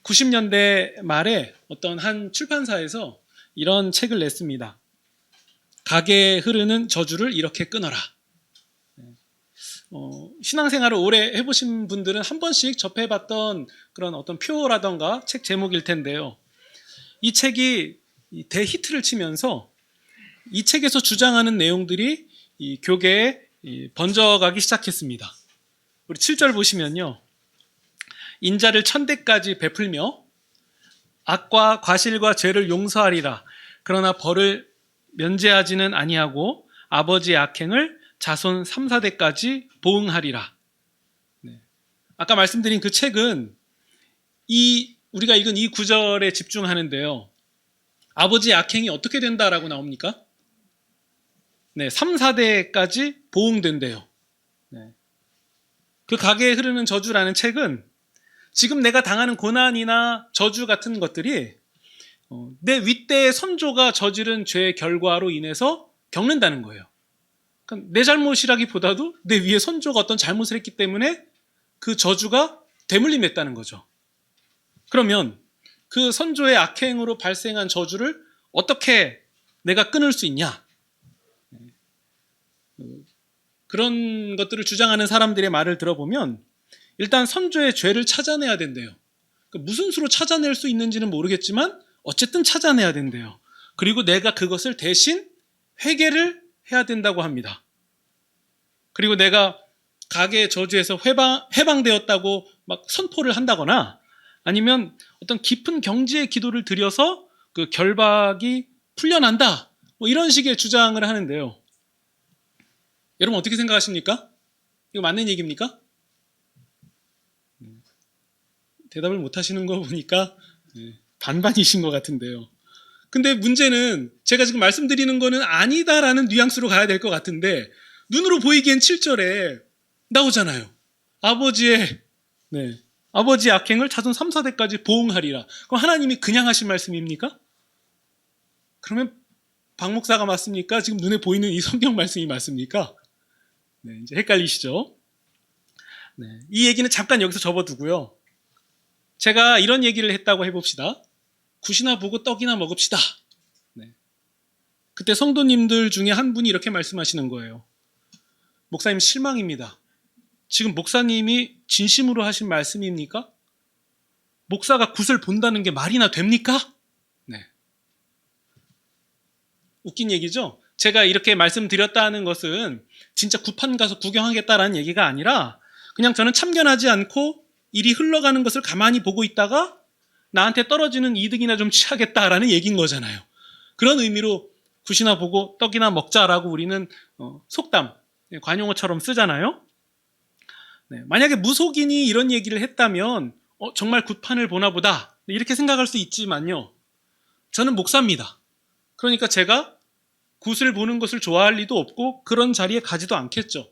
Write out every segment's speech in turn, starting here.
90년대 말에 어떤 한 출판사에서 이런 책을 냈습니다. 가게에 흐르는 저주를 이렇게 끊어라. 신앙생활을 오래 해보신 분들은 한 번씩 접해봤던 그런 어떤 표라던가 책 제목일 텐데요. 이 책이 대히트를 치면서 이 책에서 주장하는 내용들이 이 교계에 번져가기 시작했습니다. 우리 7절 보시면요. 인자를 천대까지 베풀며 악과 과실과 죄를 용서하리라. 그러나 벌을 면제하지는 아니하고 아버지의 악행을 자손 3, 4대까지 보응하리라. 네. 아까 말씀드린 그 책은 우리가 읽은 이 구절에 집중하는데요. 아버지의 악행이 어떻게 된다라고 나옵니까? 네, 3, 4대까지 보응된대요. 네. 그 가게에 흐르는 저주라는 책은 지금 내가 당하는 고난이나 저주 같은 것들이 내 윗대의 선조가 저지른 죄의 결과로 인해서 겪는다는 거예요. 그러니까 내 잘못이라기보다도 내 위에 선조가 어떤 잘못을 했기 때문에 그 저주가 되물림했다는 거죠. 그러면 그 선조의 악행으로 발생한 저주를 어떻게 내가 끊을 수 있냐? 그런 것들을 주장하는 사람들의 말을 들어보면 일단 선조의 죄를 찾아내야 된대요. 무슨 수로 찾아낼 수 있는지는 모르겠지만 어쨌든 찾아내야 된대요. 그리고 내가 그것을 대신 회개를 해야 된다고 합니다. 그리고 내가 가게의 저주에서 해방되었다고 막 선포를 한다거나 아니면 어떤 깊은 경지의 기도를 드려서 그 결박이 풀려난다. 뭐 이런 식의 주장을 하는데요. 여러분 어떻게 생각하십니까? 이거 맞는 얘기입니까? 대답을 못 하시는 거 보니까 반반이신 것 같은데요. 근데 문제는 제가 지금 말씀드리는 거는 아니다라는 뉘앙스로 가야 될 것 같은데 눈으로 보이기엔 7절에 나오잖아요. 아버지의 악행을 자손 3, 4대까지 보응하리라. 그럼 하나님이 그냥 하신 말씀입니까? 그러면 박 목사가 맞습니까? 지금 눈에 보이는 이 성경 말씀이 맞습니까? 네, 이제 헷갈리시죠? 네, 이 얘기는 잠깐 여기서 접어두고요. 제가 이런 얘기를 했다고 해봅시다. 굿이나 보고 떡이나 먹읍시다. 네. 그때 성도님들 중에 한 분이 이렇게 말씀하시는 거예요. 목사님 실망입니다. 지금 목사님이 진심으로 하신 말씀입니까? 목사가 굿을 본다는 게 말이나 됩니까? 네. 웃긴 얘기죠? 제가 이렇게 말씀드렸다는 것은 진짜 굿판 가서 구경하겠다라는 얘기가 아니라 그냥 저는 참견하지 않고 일이 흘러가는 것을 가만히 보고 있다가 나한테 떨어지는 이득이나 좀 취하겠다라는 얘기인 거잖아요. 그런 의미로 굿이나 보고 떡이나 먹자라고 우리는 속담, 관용어처럼 쓰잖아요. 네, 만약에 무속인이 이런 얘기를 했다면 정말 굿판을 보나 보다 이렇게 생각할 수 있지만요. 저는 목사입니다. 그러니까 제가 굿을 보는 것을 좋아할 리도 없고 그런 자리에 가지도 않겠죠.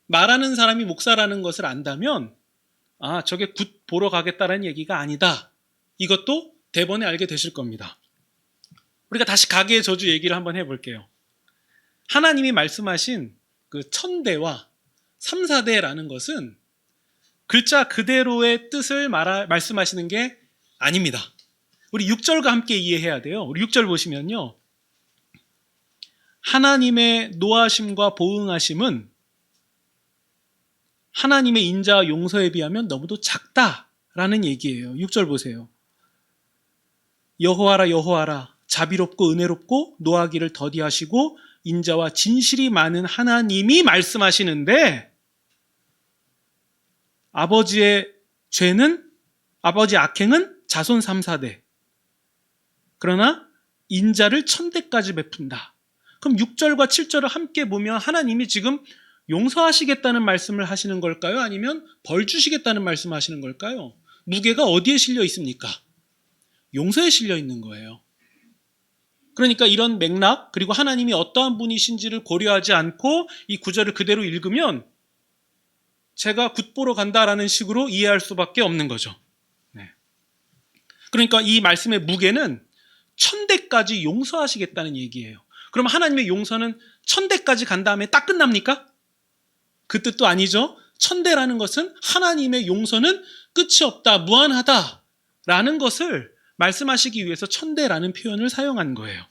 말하는 사람이 목사라는 것을 안다면 저게 굿 보러 가겠다라는 얘기가 아니다. 이것도 대번에 알게 되실 겁니다. 우리가 다시 가게의 저주 얘기를 한번 해볼게요. 하나님이 말씀하신 그 천대와 3, 4대라는 것은 글자 그대로의 뜻을 말씀하시는 게 아닙니다. 우리 6절과 함께 이해해야 돼요. 우리 6절 보시면요. 하나님의 노하심과 보응하심은 하나님의 인자와 용서에 비하면 너무도 작다라는 얘기예요. 6절 보세요. 여호와라 여호와라 자비롭고 은혜롭고 노하기를 더디하시고 인자와 진실이 많은 하나님이 말씀하시는데 아버지의 악행은 자손 3, 4대 그러나 인자를 1000대까지 베푼다. 그럼 6절과 7절을 함께 보면 하나님이 지금 용서하시겠다는 말씀을 하시는 걸까요? 아니면 벌 주시겠다는 말씀을 하시는 걸까요? 무게가 어디에 실려 있습니까? 용서에 실려 있는 거예요. 그러니까 이런 맥락 그리고 하나님이 어떠한 분이신지를 고려하지 않고 이 구절을 그대로 읽으면 제가 굿 보러 간다라는 식으로 이해할 수밖에 없는 거죠. 네. 그러니까 이 말씀의 무게는 1000대까지 용서하시겠다는 얘기예요. 그럼 하나님의 용서는 1000대까지 간 다음에 딱 끝납니까? 그 뜻도 아니죠. 1000대라는 것은 하나님의 용서는 끝이 없다, 무한하다 라는 것을 말씀하시기 위해서 천대라는 표현을 사용한 거예요.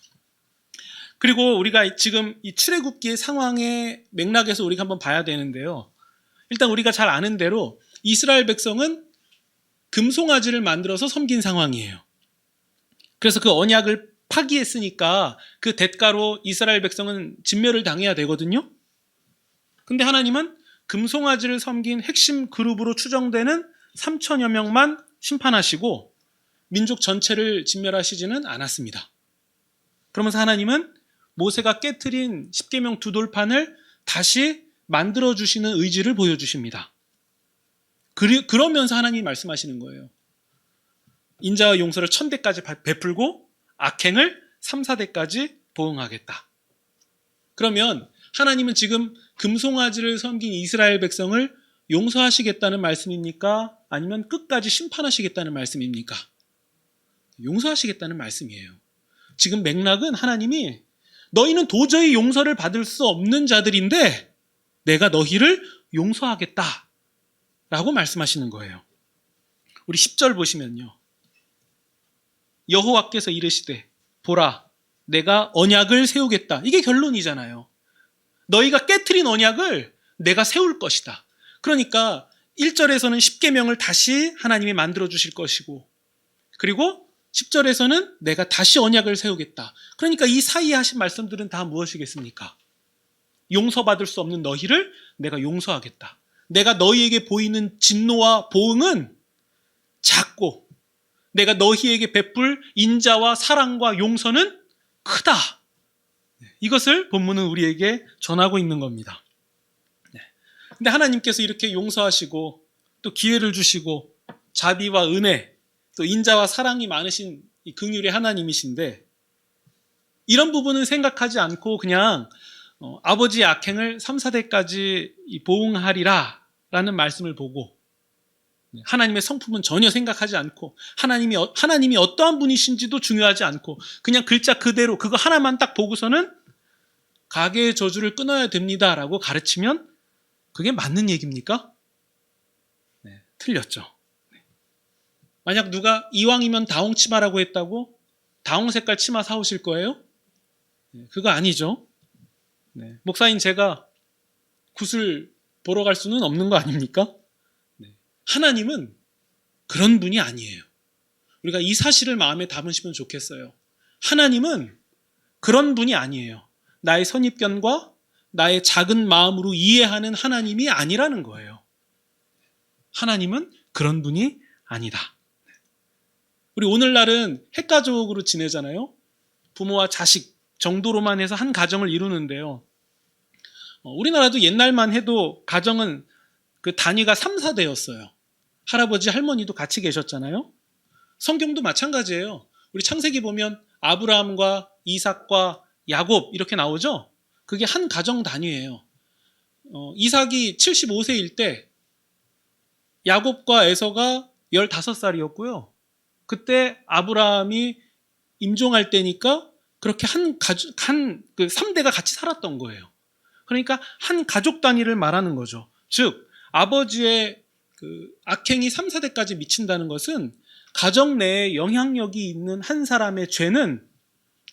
그리고 우리가 지금 이 출애굽기의 상황의 맥락에서 우리가 한번 봐야 되는데요. 일단 우리가 잘 아는 대로 이스라엘 백성은 금송아지를 만들어서 섬긴 상황이에요. 그래서 그 언약을 파기했으니까 그 대가로 이스라엘 백성은 진멸을 당해야 되거든요. 근데 하나님은 금송아지를 섬긴 핵심 그룹으로 추정되는 3천여 명만 심판하시고 민족 전체를 진멸하시지는 않았습니다. 그러면서 하나님은 모세가 깨트린 십계명 두 돌판을 다시 만들어주시는 의지를 보여주십니다. 그러면서 하나님이 말씀하시는 거예요. 인자와 용서를 1000대까지 베풀고 악행을 3, 4대까지 보응하겠다. 그러면 하나님은 지금 금송아지를 섬긴 이스라엘 백성을 용서하시겠다는 말씀입니까? 아니면 끝까지 심판하시겠다는 말씀입니까? 용서하시겠다는 말씀이에요. 지금 맥락은 하나님이 너희는 도저히 용서를 받을 수 없는 자들인데 내가 너희를 용서하겠다 라고 말씀하시는 거예요. 우리 10절 보시면요. 여호와께서 이르시되 보라 내가 언약을 세우겠다. 이게 결론이잖아요. 너희가 깨트린 언약을 내가 세울 것이다. 그러니까 1절에서는 십계명을 다시 하나님이 만들어 주실 것이고 그리고 10절에서는 내가 다시 언약을 세우겠다. 그러니까 이 사이에 하신 말씀들은 다 무엇이겠습니까? 용서받을 수 없는 너희를 내가 용서하겠다. 내가 너희에게 보이는 진노와 보응은 작고 내가 너희에게 베풀 인자와 사랑과 용서는 크다. 이것을 본문은 우리에게 전하고 있는 겁니다. 근데 하나님께서 이렇게 용서하시고 또 기회를 주시고 자비와 은혜 또 인자와 사랑이 많으신 이 긍휼의 하나님이신데 이런 부분을 생각하지 않고 그냥 아버지의 악행을 3, 4대까지 보응하리라 라는 말씀을 보고 하나님의 성품은 전혀 생각하지 않고 하나님이 어떠한 분이신지도 중요하지 않고 그냥 글자 그대로 그거 하나만 딱 보고서는 가계의 저주를 끊어야 됩니다라고 가르치면 그게 맞는 얘기입니까? 네, 틀렸죠. 만약 누가 이왕이면 다홍 치마라고 했다고 다홍 색깔 치마 사오실 거예요? 네, 그거 아니죠. 네, 목사인 제가 굿을 보러 갈 수는 없는 거 아닙니까? 네, 하나님은 그런 분이 아니에요. 우리가 이 사실을 마음에 담으시면 좋겠어요. 하나님은 그런 분이 아니에요. 나의 선입견과 나의 작은 마음으로 이해하는 하나님이 아니라는 거예요. 하나님은 그런 분이 아니다. 우리 오늘날은 핵가족으로 지내잖아요. 부모와 자식 정도로만 해서 한 가정을 이루는데요. 우리나라도 옛날만 해도 가정은 그 단위가 3, 4대였어요. 할아버지, 할머니도 같이 계셨잖아요. 성경도 마찬가지예요. 우리 창세기 보면 아브라함과 이삭과 야곱 이렇게 나오죠. 그게 한 가정 단위예요. 이삭이 75세일 때 야곱과 에서가 15살이었고요. 그때 아브라함이 임종할 때니까 그렇게 한 3대가 같이 살았던 거예요. 그러니까 한 가족 단위를 말하는 거죠. 즉 아버지의 그 악행이 3, 4대까지 미친다는 것은 가정 내에 영향력이 있는 한 사람의 죄는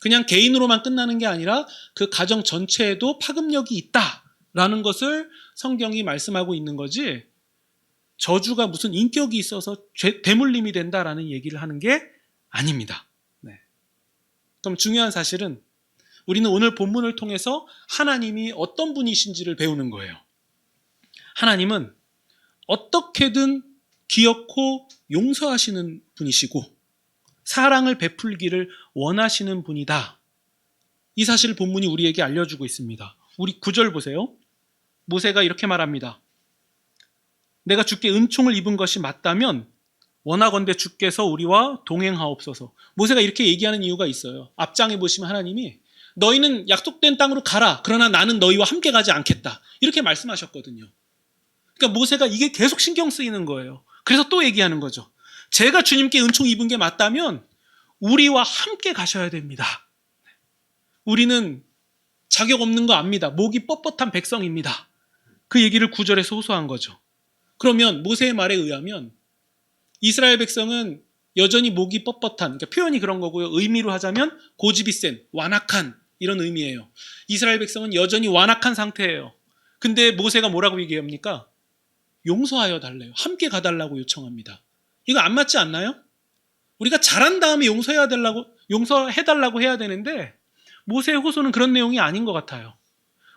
그냥 개인으로만 끝나는 게 아니라 그 가정 전체에도 파급력이 있다라는 것을 성경이 말씀하고 있는 거지 저주가 무슨 인격이 있어서 대물림이 된다라는 얘기를 하는 게 아닙니다. 네. 그럼 중요한 사실은 우리는 오늘 본문을 통해서 하나님이 어떤 분이신지를 배우는 거예요. 하나님은 어떻게든 기어코 용서하시는 분이시고 사랑을 베풀기를 원하시는 분이다. 이 사실을 본문이 우리에게 알려주고 있습니다. 우리 9절 보세요. 모세가 이렇게 말합니다. 내가 주께 은총을 입은 것이 맞다면 원하건대 주께서 우리와 동행하옵소서. 모세가 이렇게 얘기하는 이유가 있어요. 앞장에 보시면 하나님이 너희는 약속된 땅으로 가라. 그러나 나는 너희와 함께 가지 않겠다. 이렇게 말씀하셨거든요. 그러니까 모세가 이게 계속 신경 쓰이는 거예요. 그래서 또 얘기하는 거죠. 제가 주님께 은총 입은 게 맞다면 우리와 함께 가셔야 됩니다. 우리는 자격 없는 거 압니다. 목이 뻣뻣한 백성입니다. 그 얘기를 9절에서 호소한 거죠. 그러면 모세의 말에 의하면 이스라엘 백성은 여전히 목이 뻣뻣한, 그러니까 표현이 그런 거고요. 의미로 하자면 고집이 센, 완악한 이런 의미예요. 이스라엘 백성은 여전히 완악한 상태예요. 근데 모세가 뭐라고 얘기합니까? 용서하여 달래요. 함께 가달라고 요청합니다. 이거 안 맞지 않나요? 우리가 잘한 다음에 용서해달라고 해야 되는데 모세의 호소는 그런 내용이 아닌 것 같아요.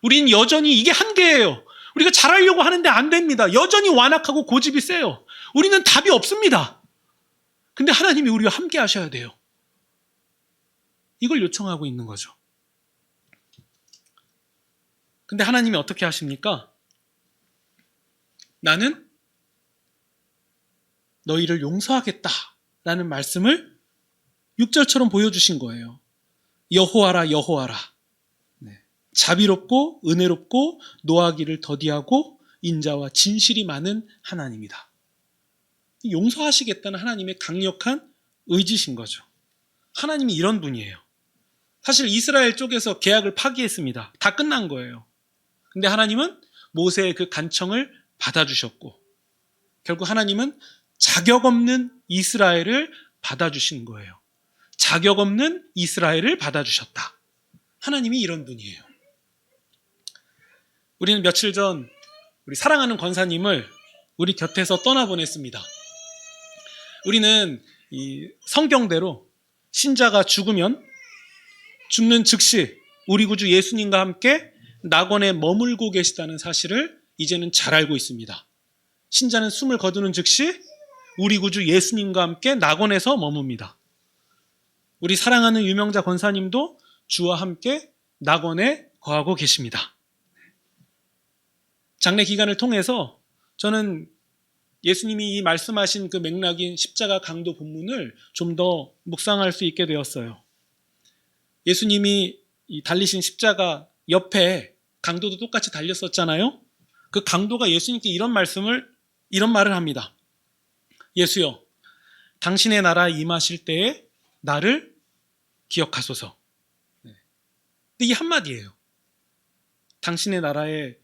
우린 여전히 이게 한계예요. 우리가 잘하려고 하는데 안 됩니다. 여전히 완악하고 고집이 세요. 우리는 답이 없습니다. 근데 하나님이 우리와 함께 하셔야 돼요. 이걸 요청하고 있는 거죠. 근데 하나님이 어떻게 하십니까? 나는 너희를 용서하겠다라는 말씀을 6절처럼 보여주신 거예요. 여호와라 여호와라. 네. 자비롭고 은혜롭고 노하기를 더디하고 인자와 진실이 많은 하나님이다. 용서하시겠다는 하나님의 강력한 의지신 거죠. 하나님이 이런 분이에요. 사실 이스라엘 쪽에서 계약을 파기했습니다. 다 끝난 거예요. 근데 하나님은 모세의 그 간청을 받아주셨고 결국 하나님은 자격 없는 이스라엘을 받아주신 거예요. 자격 없는 이스라엘을 받아주셨다. 하나님이 이런 분이에요. 우리는 며칠 전 우리 사랑하는 권사님을 우리 곁에서 떠나보냈습니다. 우리는 이 성경대로 신자가 죽으면 죽는 즉시 우리 구주 예수님과 함께 낙원에 머물고 계시다는 사실을 이제는 잘 알고 있습니다. 신자는 숨을 거두는 즉시 우리 구주 예수님과 함께 낙원에서 머뭅니다. 우리 사랑하는 유명자 권사님도 주와 함께 낙원에 거하고 계십니다. 장례 기간을 통해서 저는 예수님이 이 말씀하신 그 맥락인 십자가 강도 본문을 좀 더 묵상할 수 있게 되었어요. 예수님이 이 달리신 십자가 옆에 강도도 똑같이 달렸었잖아요. 그 강도가 예수님께 이런 말을 합니다. 예수여, 당신의 나라에 임하실 때에 나를 기억하소서. 근데 이 한마디예요. 당신의 나라에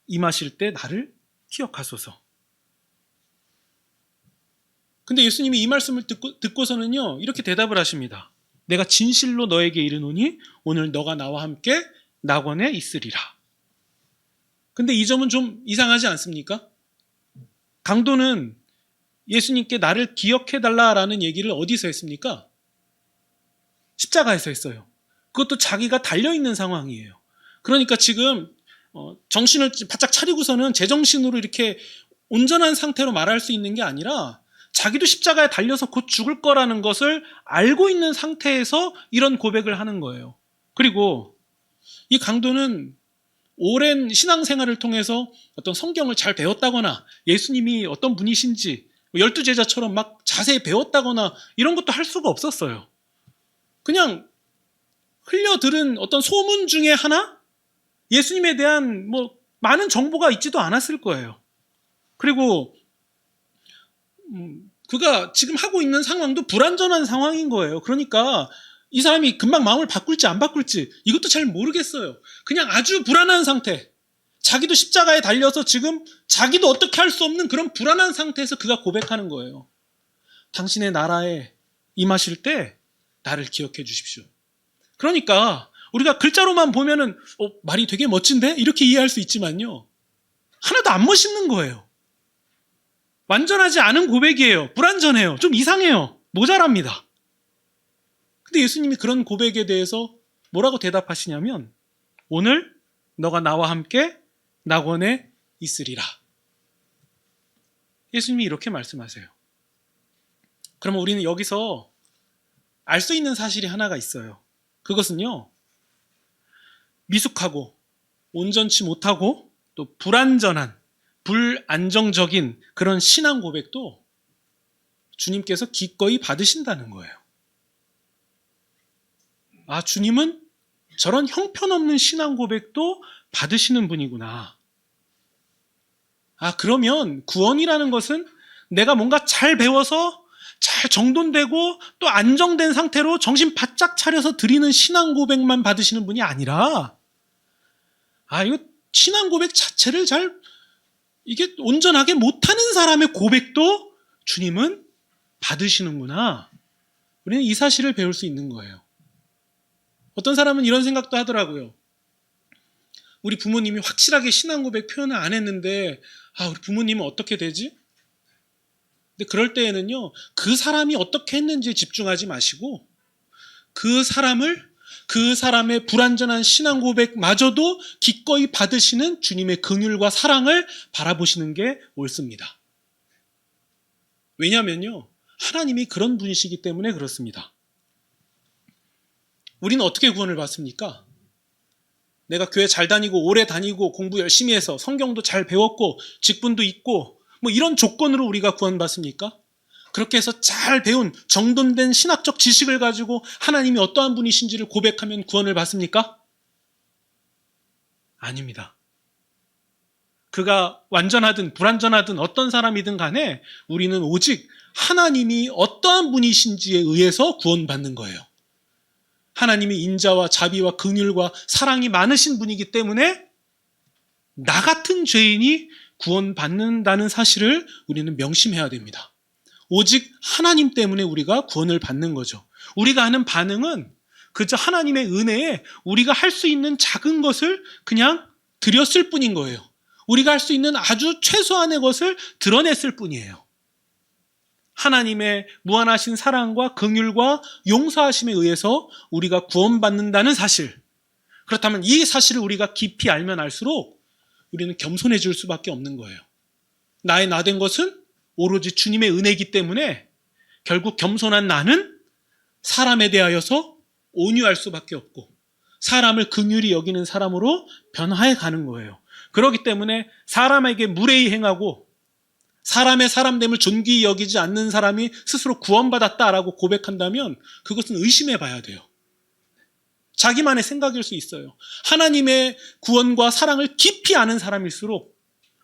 임하실 때 나를 기억하소서. 근데 예수님이 이 말씀을 듣고서는요, 이렇게 대답을 하십니다. 내가 진실로 너에게 이르노니 오늘 너가 나와 함께 낙원에 있으리라. 근데 이 점은 좀 이상하지 않습니까? 강도는 예수님께 나를 기억해달라라는 얘기를 어디서 했습니까? 십자가에서 했어요. 그것도 자기가 달려있는 상황이에요. 그러니까 지금 정신을 바짝 차리고서는 제정신으로 이렇게 온전한 상태로 말할 수 있는 게 아니라 자기도 십자가에 달려서 곧 죽을 거라는 것을 알고 있는 상태에서 이런 고백을 하는 거예요. 그리고 이 강도는 오랜 신앙생활을 통해서 어떤 성경을 잘 배웠다거나 예수님이 어떤 분이신지 12제자처럼 막 자세히 배웠다거나 이런 것도 할 수가 없었어요. 그냥 흘려들은 어떤 소문 중에 하나? 예수님에 대한 많은 정보가 있지도 않았을 거예요. 그리고 그가 지금 하고 있는 상황도 불완전한 상황인 거예요. 그러니까 이 사람이 금방 마음을 바꿀지 안 바꿀지 이것도 잘 모르겠어요. 그냥 아주 불안한 상태. 자기도 십자가에 달려서 지금 자기도 어떻게 할 수 없는 그런 불안한 상태에서 그가 고백하는 거예요. 당신의 나라에 임하실 때 나를 기억해 주십시오. 그러니까 우리가 글자로만 보면은 말이 되게 멋진데? 이렇게 이해할 수 있지만요. 하나도 안 멋있는 거예요. 완전하지 않은 고백이에요. 불완전해요. 좀 이상해요. 모자랍니다. 근데 예수님이 그런 고백에 대해서 뭐라고 대답하시냐면 오늘 너가 나와 함께 낙원에 있으리라. 예수님이 이렇게 말씀하세요. 그러면 우리는 여기서 알 수 있는 사실이 하나가 있어요. 그것은요. 미숙하고 온전치 못하고 또 불완전한 불안정적인 그런 신앙 고백도 주님께서 기꺼이 받으신다는 거예요. 아, 주님은 저런 형편없는 신앙 고백도 받으시는 분이구나. 아, 그러면 구원이라는 것은 내가 뭔가 잘 배워서 잘 정돈되고 또 안정된 상태로 정신 바짝 차려서 드리는 신앙 고백만 받으시는 분이 아니라 이거 신앙 고백 자체를 이게 온전하게 못하는 사람의 고백도 주님은 받으시는구나. 우리는 이 사실을 배울 수 있는 거예요. 어떤 사람은 이런 생각도 하더라고요. 우리 부모님이 확실하게 신앙 고백 표현을 안 했는데 우리 부모님은 어떻게 되지? 근데 그럴 때에는요, 그 사람이 어떻게 했는지에 집중하지 마시고 그 사람의 불완전한 신앙 고백마저도 기꺼이 받으시는 주님의 긍휼과 사랑을 바라보시는 게 옳습니다. 왜냐하면요, 하나님이 그런 분이시기 때문에 그렇습니다. 우리는 어떻게 구원을 받습니까? 내가 교회 잘 다니고 오래 다니고 공부 열심히 해서 성경도 잘 배웠고 직분도 있고 뭐 이런 조건으로 우리가 구원받습니까? 그렇게 해서 잘 배운 정돈된 신학적 지식을 가지고 하나님이 어떠한 분이신지를 고백하면 구원을 받습니까? 아닙니다. 그가 완전하든 불완전하든 어떤 사람이든 간에 우리는 오직 하나님이 어떠한 분이신지에 의해서 구원받는 거예요. 하나님이 인자와 자비와 긍휼과 사랑이 많으신 분이기 때문에 나 같은 죄인이 구원받는다는 사실을 우리는 명심해야 됩니다. 오직 하나님 때문에 우리가 구원을 받는 거죠. 우리가 하는 반응은 그저 하나님의 은혜에 우리가 할 수 있는 작은 것을 그냥 드렸을 뿐인 거예요. 우리가 할 수 있는 아주 최소한의 것을 드러냈을 뿐이에요. 하나님의 무한하신 사랑과 긍휼과 용서하심에 의해서 우리가 구원받는다는 사실. 그렇다면 이 사실을 우리가 깊이 알면 알수록 우리는 겸손해질 수밖에 없는 거예요. 나의 나된 것은 오로지 주님의 은혜이기 때문에 결국 겸손한 나는 사람에 대하여서 온유할 수밖에 없고 사람을 긍휼히 여기는 사람으로 변화해 가는 거예요. 그렇기 때문에 사람에게 무례히 행하고 사람의 사람됨을 존귀히 여기지 않는 사람이 스스로 구원받았다라고 고백한다면 그것은 의심해 봐야 돼요. 자기만의 생각일 수 있어요. 하나님의 구원과 사랑을 깊이 아는 사람일수록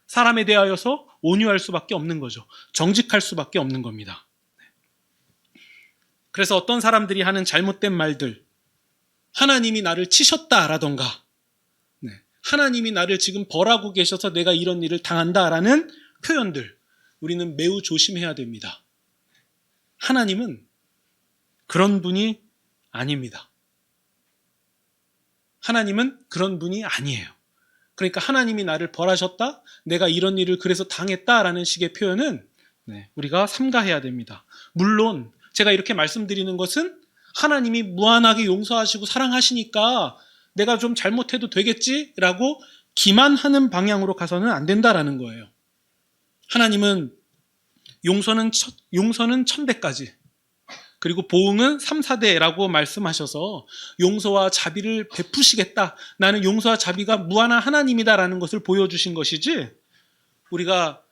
사람에 대하여서 온유할 수밖에 없는 거죠. 정직할 수밖에 없는 겁니다. 그래서 어떤 사람들이 하는 잘못된 말들, 하나님이 나를 치셨다라던가 하나님이 나를 지금 벌하고 계셔서 내가 이런 일을 당한다라는 표현들, 우리는 매우 조심해야 됩니다. 하나님은 그런 분이 아닙니다. 하나님은 그런 분이 아니에요. 그러니까 하나님이 나를 벌하셨다, 내가 이런 일을 그래서 당했다라는 식의 표현은 우리가 삼가해야 됩니다. 물론 제가 이렇게 말씀드리는 것은 하나님이 무한하게 용서하시고 사랑하시니까 내가 좀 잘못해도 되겠지라고 기만하는 방향으로 가서는 안 된다라는 거예요. 하나님은 용서는 1000배까지 그리고 보응은 3, 4대라고 말씀하셔서 용서와 자비를 베푸시겠다. 나는 용서와 자비가 무한한 하나님이다라는 것을 보여주신 것이지 우리가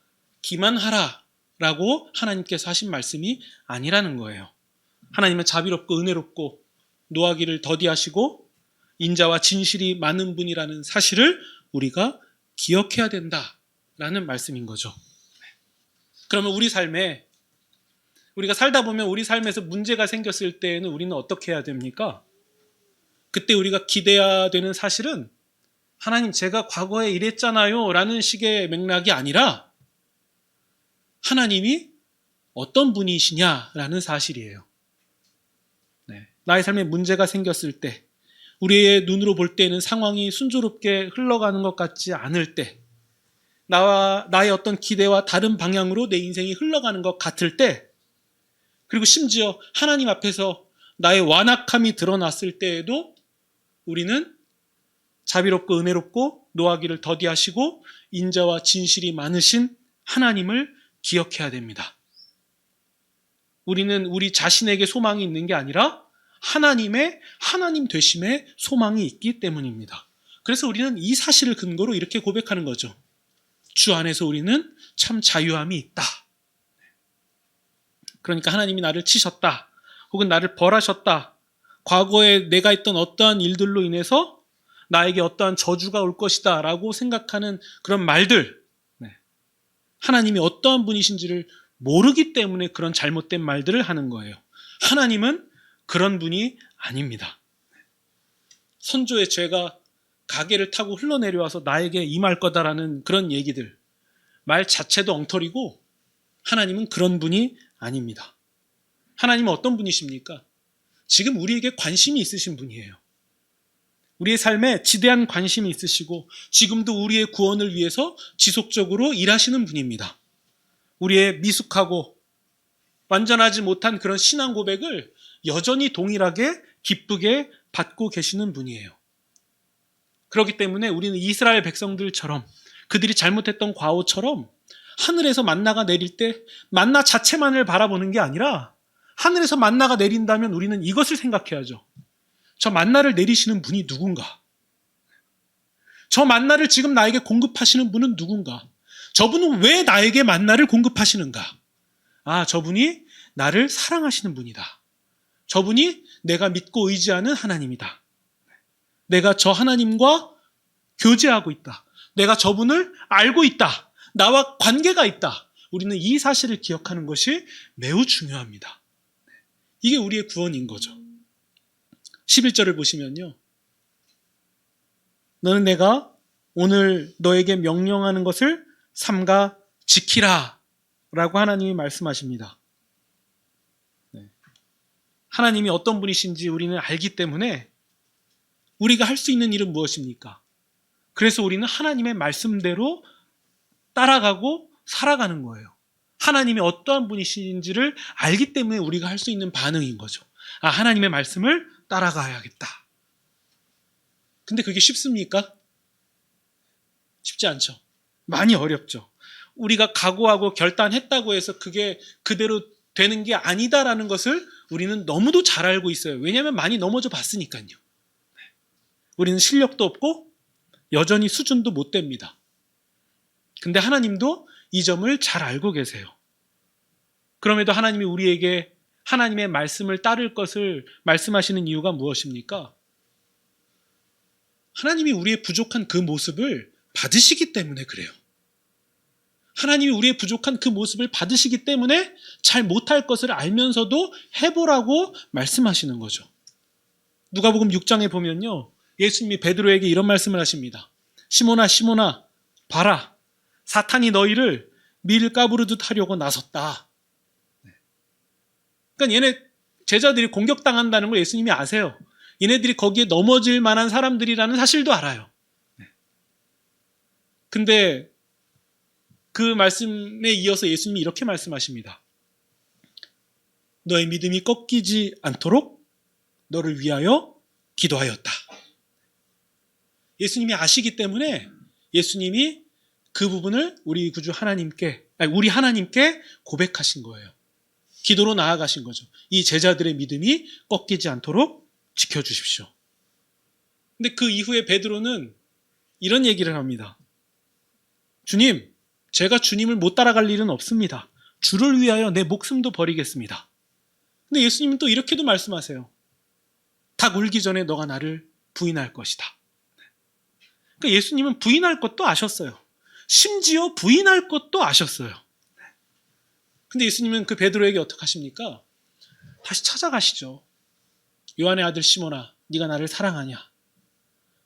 기만하라라고 하나님께서 하신 말씀이 아니라는 거예요. 하나님은 자비롭고 은혜롭고 노하기를 더디하시고 인자와 진실이 많은 분이라는 사실을 우리가 기억해야 된다라는 말씀인 거죠. 그러면 우리 삶에 우리가 살다 보면 우리 삶에서 문제가 생겼을 때에는 우리는 어떻게 해야 됩니까? 그때 우리가 기대해야 되는 사실은 하나님 제가 과거에 이랬잖아요 라는 식의 맥락이 아니라 하나님이 어떤 분이시냐라는 사실이에요. 나의 삶에 문제가 생겼을 때 우리의 눈으로 볼 때는 상황이 순조롭게 흘러가는 것 같지 않을 때 나의 어떤 기대와 다른 방향으로 내 인생이 흘러가는 것 같을 때 그리고 심지어 하나님 앞에서 나의 완악함이 드러났을 때에도 우리는 자비롭고 은혜롭고 노하기를 더디하시고 인자와 진실이 많으신 하나님을 기억해야 됩니다. 우리는 우리 자신에게 소망이 있는 게 아니라 하나님의 하나님 되심에 소망이 있기 때문입니다. 그래서 우리는 이 사실을 근거로 이렇게 고백하는 거죠. 주 안에서 우리는 참 자유함이 있다. 그러니까 하나님이 나를 치셨다. 혹은 나를 벌하셨다. 과거에 내가 했던 어떠한 일들로 인해서 나에게 어떠한 저주가 올 것이다 라고 생각하는 그런 말들, 하나님이 어떠한 분이신지를 모르기 때문에 그런 잘못된 말들을 하는 거예요. 하나님은 그런 분이 아닙니다. 선조의 죄가 가게를 타고 흘러내려와서 나에게 임할 거다라는 그런 얘기들, 말 자체도 엉터리고 하나님은 그런 분이 아닙니다. 하나님은 어떤 분이십니까? 지금 우리에게 관심이 있으신 분이에요. 우리의 삶에 지대한 관심이 있으시고 지금도 우리의 구원을 위해서 지속적으로 일하시는 분입니다. 우리의 미숙하고 완전하지 못한 그런 신앙 고백을 여전히 동일하게 기쁘게 받고 계시는 분이에요. 그렇기 때문에 우리는 이스라엘 백성들처럼 그들이 잘못했던 과오처럼 하늘에서 만나가 내릴 때 만나 자체만을 바라보는 게 아니라 하늘에서 만나가 내린다면 우리는 이것을 생각해야죠. 저 만나를 내리시는 분이 누군가? 저 만나를 지금 나에게 공급하시는 분은 누군가? 저분은 왜 나에게 만나를 공급하시는가? 아, 저분이 나를 사랑하시는 분이다. 저분이 내가 믿고 의지하는 하나님이다. 내가 저 하나님과 교제하고 있다. 내가 저분을 알고 있다. 나와 관계가 있다. 우리는 이 사실을 기억하는 것이 매우 중요합니다. 이게 우리의 구원인 거죠. 11절을 보시면요. 너는 내가 오늘 너에게 명령하는 것을 삼가 지키라 라고 하나님이 말씀하십니다. 하나님이 어떤 분이신지 우리는 알기 때문에 우리가 할 수 있는 일은 무엇입니까? 그래서 우리는 하나님의 말씀대로 따라가고 살아가는 거예요. 하나님이 어떠한 분이신지를 알기 때문에 우리가 할 수 있는 반응인 거죠. 아, 하나님의 말씀을 따라가야겠다. 근데 그게 쉽습니까? 쉽지 않죠. 많이 어렵죠. 우리가 각오하고 결단했다고 해서 그게 그대로 되는 게 아니다라는 것을 우리는 너무도 잘 알고 있어요. 왜냐하면 많이 넘어져 봤으니까요. 우리는 실력도 없고 여전히 수준도 못 됩니다. 근데 하나님도 이 점을 잘 알고 계세요. 그럼에도 하나님이 우리에게 하나님의 말씀을 따를 것을 말씀하시는 이유가 무엇입니까? 하나님이 우리의 부족한 그 모습을 받으시기 때문에 그래요. 하나님이 우리의 부족한 그 모습을 받으시기 때문에 잘 못할 것을 알면서도 해보라고 말씀하시는 거죠. 누가복음 6장에 보면요. 예수님이 베드로에게 이런 말씀을 하십니다. 시몬아 시몬아 봐라. 사탄이 너희를 밀가부르듯 하려고 나섰다. 그러니까 얘네 제자들이 공격당한다는 걸 예수님이 아세요. 얘네들이 거기에 넘어질 만한 사람들이라는 사실도 알아요. 근데 그 말씀에 이어서 예수님이 이렇게 말씀하십니다. 너의 믿음이 꺾이지 않도록 너를 위하여 기도하였다. 예수님이 아시기 때문에 예수님이 그 부분을 우리 구주 하나님께, 우리 하나님께 고백하신 거예요. 기도로 나아가신 거죠. 이 제자들의 믿음이 꺾이지 않도록 지켜주십시오. 근데 그 이후에 베드로는 이런 얘기를 합니다. 주님, 제가 주님을 못 따라갈 일은 없습니다. 주를 위하여 내 목숨도 버리겠습니다. 근데 예수님은 또 이렇게도 말씀하세요. 닭 울기 전에 너가 나를 부인할 것이다. 그러니까 예수님은 부인할 것도 아셨어요. 심지어 부인할 것도 아셨어요. 근데 예수님은 그 베드로에게 어떻게 하십니까? 다시 찾아가시죠. 요한의 아들 시몬아, 네가 나를 사랑하냐?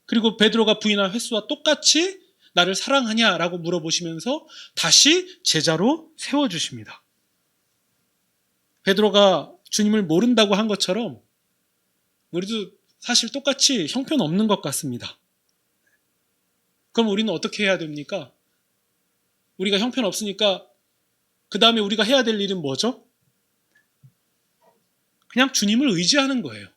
그리고 베드로가 부인한 횟수와 똑같이 나를 사랑하냐라고 물어보시면서 다시 제자로 세워주십니다. 베드로가 주님을 모른다고 한 것처럼 우리도 사실 똑같이 형편없는 것 같습니다. 그럼 우리는 어떻게 해야 됩니까? 우리가 형편없으니까 그 다음에 우리가 해야 될 일은 뭐죠? 그냥 주님을 의지하는 거예요.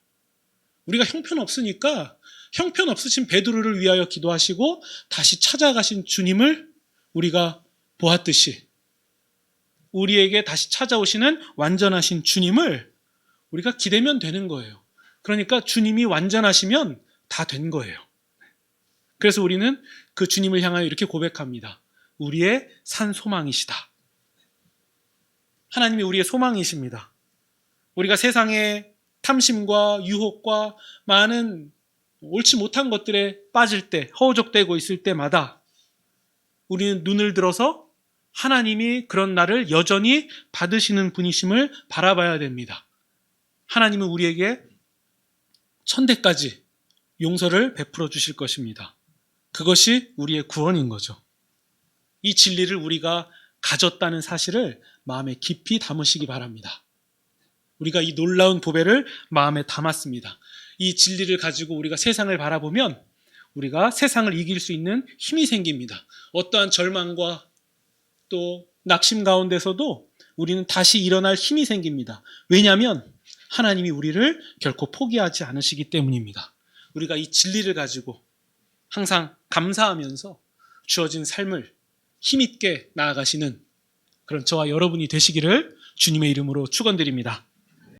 우리가 형편없으니까 형편없으신 베드로를 위하여 기도하시고 다시 찾아가신 주님을 우리가 보았듯이 우리에게 다시 찾아오시는 완전하신 주님을 우리가 기대면 되는 거예요. 그러니까 주님이 완전하시면 다 된 거예요. 그래서 우리는 그 주님을 향하여 이렇게 고백합니다. 우리의 산 소망이시다. 하나님이 우리의 소망이십니다. 우리가 세상의 탐심과 유혹과 많은 옳지 못한 것들에 빠질 때, 허우적대고 있을 때마다 우리는 눈을 들어서 하나님이 그런 나를 여전히 받으시는 분이심을 바라봐야 됩니다. 하나님은 우리에게 천대까지 용서를 베풀어 주실 것입니다. 그것이 우리의 구원인 거죠. 이 진리를 우리가 가졌다는 사실을 마음에 깊이 담으시기 바랍니다. 우리가 이 놀라운 보배를 마음에 담았습니다. 이 진리를 가지고 우리가 세상을 바라보면 우리가 세상을 이길 수 있는 힘이 생깁니다. 어떠한 절망과 또 낙심 가운데서도 우리는 다시 일어날 힘이 생깁니다. 왜냐하면 하나님이 우리를 결코 포기하지 않으시기 때문입니다. 우리가 이 진리를 가지고 항상 감사하면서 주어진 삶을 힘있게 나아가시는 그런 저와 여러분이 되시기를 주님의 이름으로 축원드립니다.